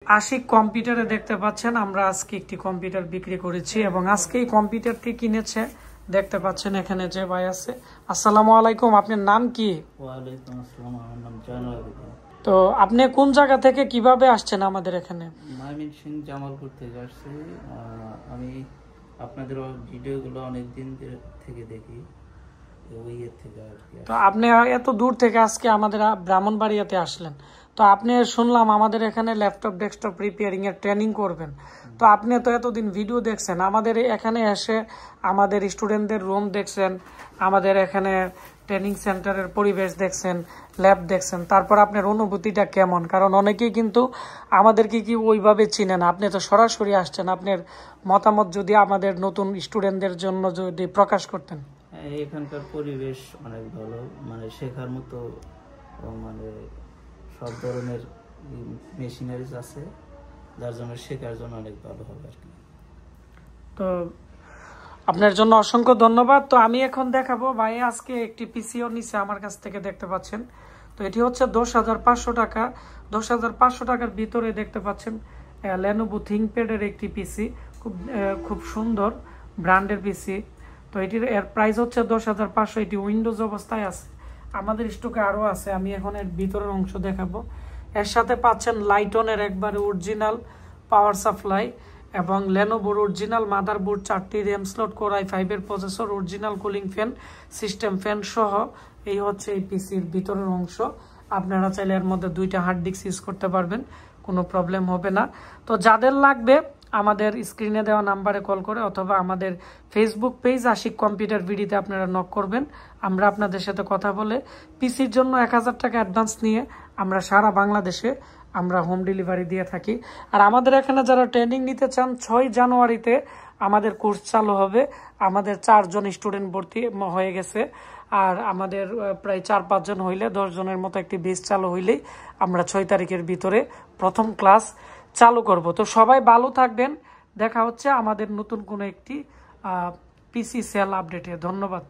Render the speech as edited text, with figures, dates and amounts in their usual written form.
আশিক কম্পিউটারে দেখতে পাচ্ছেন আমরা আজকে একটি কম্পিউটার বিক্রি করেছি এবং আজকে এই কম্পিউটারটি কিনেছে দেখতে পাচ্ছেন এখানে যে ভাই আছে। আসসালামু আলাইকুম, আপনার নাম কি? ওয়ালাইকুম আসসালাম, আমার নাম জয়নুল আবেদিন। তো আপনি কোন জায়গা থেকে কিভাবে আসছেন আমাদের এখানে? ময়মনসিংহ জামালপুর থেকে আসছি। আমি আপনাদের ভিডিওগুলো অনেক দিন থেকে দেখি, ওই ইয়ে থেকে আর কি। তো আপনি এত দূর থেকে আজকে আমাদের ব্রাহ্মণবাড়িয়াতে আসলেন, তো আপনি শুনলাম আমাদের এখানে ল্যাপটপ ডেস্কটপ রিপেয়ারিং এর ট্রেনিং করবেন। তো আপনি তো এতদিন ভিডিও দেখছেন, আমাদের এখানে এসে আমাদের স্টুডেন্টদের রুম দেখছেন, আমাদের এখানে ট্রেনিং সেন্টারের পরিবেশ দেখছেন, ল্যাব দেখছেন, তারপর আপনার অনুভূতিটা কেমন? কারণ অনেকেই কিন্তু আমাদেরকে কি ওইভাবে চিনেন, আপনি তো সরাসরি আসছেন, আপনার মতামত যদি আমাদের নতুন স্টুডেন্টদের জন্য যদি প্রকাশ করতেন। এখানকার পরিবেশ অনেক ভালো, মানে শেখার মতো, মানে সব ধরনের মেশিনারিজ আছে, যার জন্য শেখার জন্য অনেক ভালো হবে আর কি। তো আপনার জন্য অসংখ্য ধন্যবাদ। তো আমি এখন দেখাবো, ভাই আজকে একটি পিসিও নিচে আমার কাছ থেকে দেখতে পাচ্ছেন। তো এটি হচ্ছে 10,500 টাকা। 10,500 টাকার ভিতরে দেখতে পাচ্ছেন লেনোভো থিংকপ্যাডের একটি পিসি, খুব সুন্দর ব্র্যান্ডের পিসি। তো এটির প্রাইস হচ্ছে 10,500। এটি উইন্ডোজ অবস্থায় আছে, আমাদের স্টকে আরও আছে। আমি এখন এর ভিতরের অংশ দেখাবো। এর সাথে পাচ্ছেন লাইটনের একবারে অরিজিনাল পাওয়ার সাপ্লাই এবং লেনোভোর অরিজিনাল মাদারবোর্ড, 4টি র্যাম স্লট, কোর i5 এর processor, original cooling fan, system fan সহ এই হচ্ছে এই পিসির ভিতরের অংশ। আপনারা চাইলে এর মধ্যে 2টা হার্ড ডিস্ক ইউজ করতে পারবেন, কোনো প্রবলেম হবে না। তো যাদের লাগবে আমাদের স্ক্রিনে দেওয়া নাম্বারে কল করে অথবা আমাদের ফেসবুক পেজ আশিক কম্পিউটার ভিডিওতে আপনারা নক করবেন। আমরা আপনাদের সাথে কথা বলে পিসির জন্য 1000 টাকা অ্যাডভান্স নিয়ে আমরা সারা বাংলাদেশে আমরা হোম ডেলিভারি দিয়ে থাকি। আর আমাদের এখানে যারা ট্রেনিং নিতে চান, 6 জানুয়ারিতে আমাদের কোর্স চালু হবে। আমাদের 4 জন স্টুডেন্ট ভর্তি হয়ে গেছে, আর আমাদের প্রায় 4-5 জন হইলে 10 জনের মতো একটি বেচ চালু হইলেই আমরা 6 তারিখের ভিতরে প্রথম ক্লাস চালু করব। তো সবাই ভালো থাকবেন, দেখা হচ্ছে আমাদের নতুন কোনো একটি পিসি সেল আপডেটে। ধন্যবাদ।